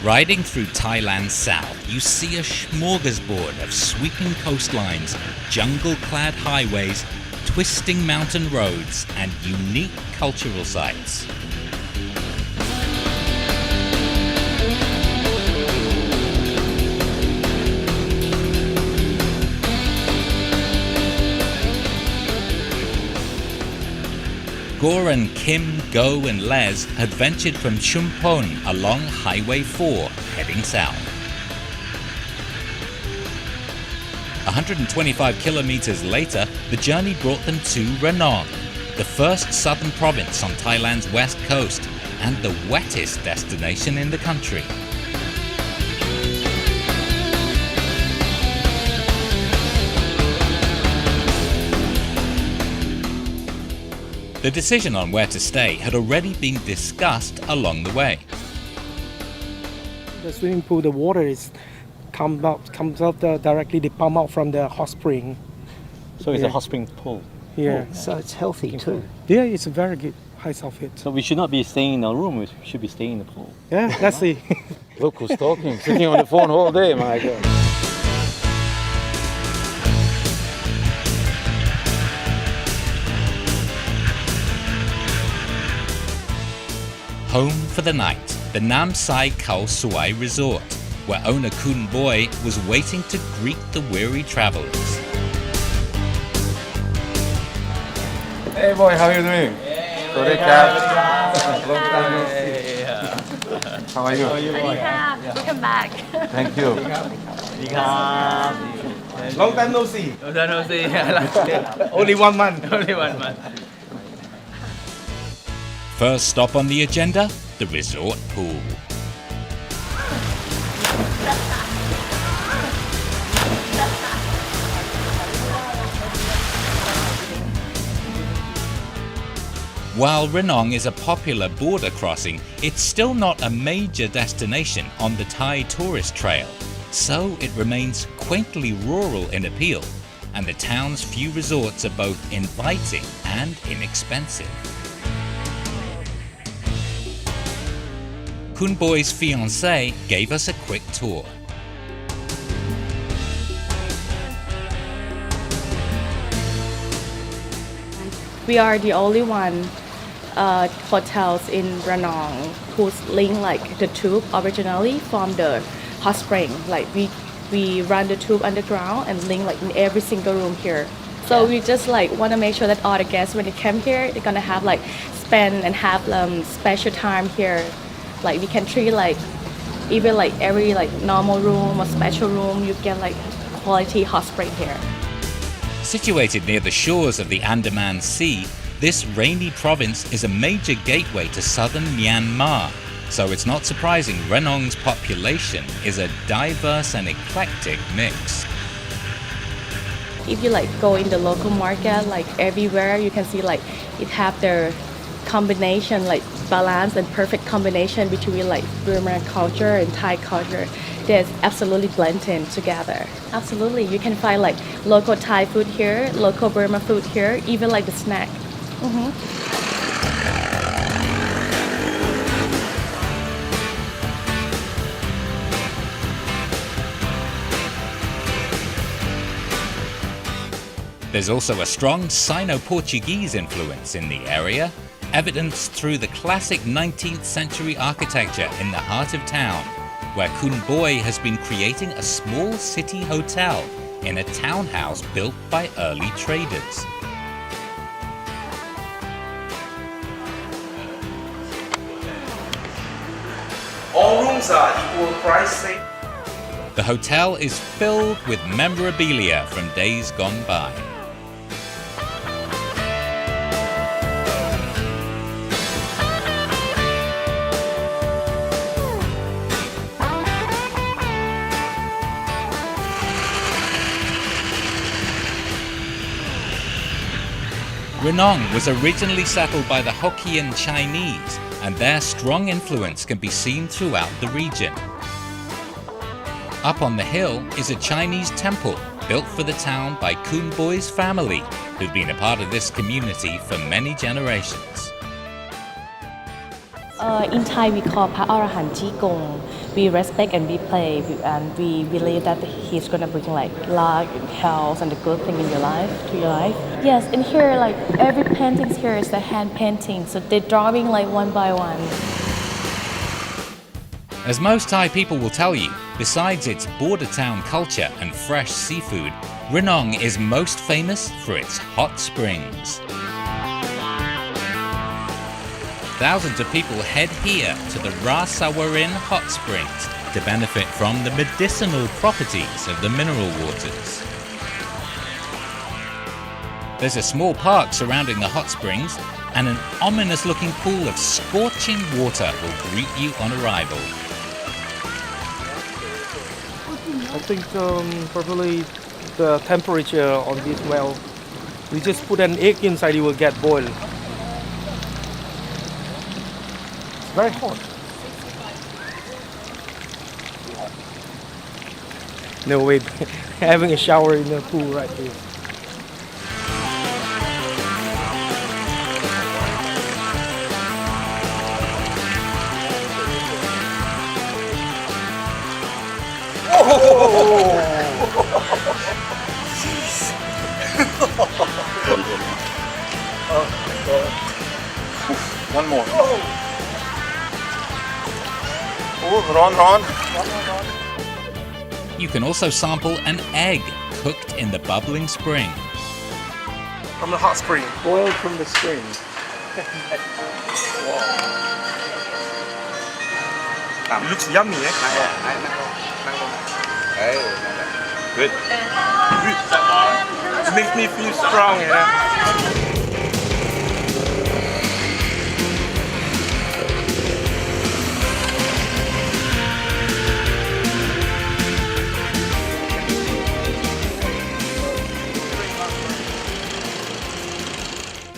Riding through Thailand's south, you see a smorgasbord of sweeping coastlines, jungle-clad highways, twisting mountain roads, and unique cultural sites. Goran, Kim, Go and Les had ventured from Chumphon along Highway 4, heading south. 125 kilometers later, the journey brought them to Ranong, the first southern province on Thailand's west coast and the wettest destination in the country. The decision on where to stay had already been discussed along the way. The swimming pool, the water comes out directly. They pump out from the hot spring. So it's a hot spring pool. Yeah. So it's healthy too. Yeah, it's very good, high sulfate. So we should not be staying in our room. We should be staying in the pool. Yeah, let's see. Look who's talking, sitting on the phone all day, my God. Home for the night, the Nam Sai Khao Suai Resort, where owner Kun Boy was waiting to greet the weary travelers. Hey boy, how are you doing? Sorry, long time no see. How are you? Welcome back. Thank you. Long time no see. Only 1 month. First stop on the agenda, the resort pool. While Ranong is a popular border crossing, it's still not a major destination on the Thai tourist trail, so it remains quaintly rural in appeal, and the town's few resorts are both inviting and inexpensive. Kun Boy's fiancée gave us a quick tour. We are the only one hotels in Ranong who's linked like the tube originally from the hot spring. Like we run the tube underground and link like in every single room here. So we just like want to make sure that all the guests when they come here, they're gonna have like spend and have special time here. Like we can treat like even like every like normal room or special room, you get like quality hot spring here. Situated near the shores of the Andaman Sea, this rainy province is a major gateway to southern Myanmar, so it's not surprising Ranong's population is a diverse and eclectic mix. If you like go in the local market, like everywhere, you can see like it have their combination, like balance and perfect combination between like Burman culture and Thai culture. There's absolutely blended together. Absolutely, you can find like local Thai food here, local Burma food here, even like the snack. There's also a strong Sino-Portuguese influence in the area, evidenced through the classic 19th century architecture in the heart of town, where Kun Boy has been creating a small city hotel in a townhouse built by early traders. All rooms are equal price. The hotel is filled with memorabilia from days gone by. Ranong was originally settled by the Hokkien Chinese, and their strong influence can be seen throughout the region. Up on the hill is a Chinese temple built for the town by Kun Boy's family, who've been a part of this community for many generations. In Thai, we call Pha Arahan Chi Gong. We respect and we pray, and we believe that he's gonna bring like luck, health, and the good thing in your life to your life. Yes, and here like every painting here is a hand painting, so they're drawing like one by one. As most Thai people will tell you, besides its border town culture and fresh seafood, Ranong is most famous for its hot springs. Thousands of people head here to the Ra Sawarin hot springs to benefit from the medicinal properties of the mineral waters. There's a small park surrounding the hot springs, and an ominous-looking pool of scorching water will greet you on arrival. I think probably the temperature on this well, we just put an egg inside, it will get boiled. It's very hot. No way, having a shower in the pool right here. One more. Ron. You can also sample an egg cooked in the bubbling spring. From the hot spring. Boiled from the spring. It looks yummy, eh? Good. It makes me feel strong, you know?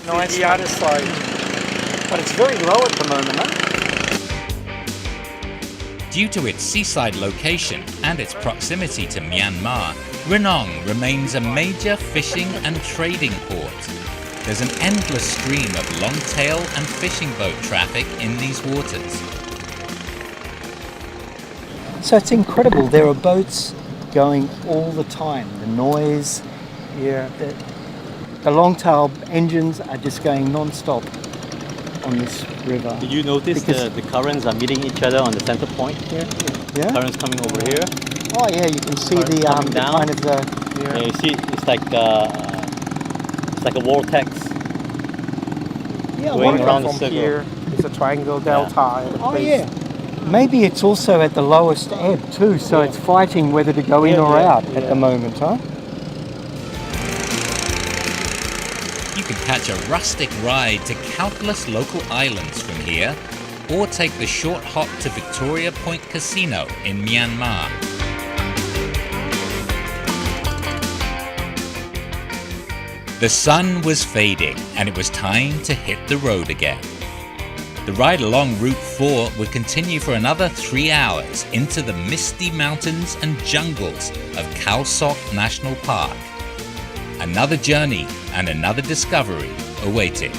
No, it's the other side. But it's very low at the moment, huh? Due to its seaside location and its proximity to Myanmar, Ranong remains a major fishing and trading port. There's an endless stream of long-tail and fishing boat traffic in these waters. So it's incredible. There are boats going all the time. The noise, Yeah. the long-tail engines are just going non-stop on this river. Did you notice Because- the currents are meeting each other on the center point here? Yeah. Currents coming over here. Oh yeah, you can see the Coming down. kind of the. Yeah, you see, it's like a vortex. Yeah, Going what around about- the From circle. here, it's a triangle delta. at the Oh base. yeah. Maybe it's also at the lowest ebb too, so it's fighting whether to go in Yeah, or yeah, out at yeah. the moment, huh? You can catch a rustic ride to countless local islands from here, or take the short hop to Victoria Point Casino in Myanmar. The sun was fading and it was time to hit the road again. The ride along Route 4 would continue for another 3 hours into the misty mountains and jungles of Khao Sok National Park. Another journey and another discovery awaiting.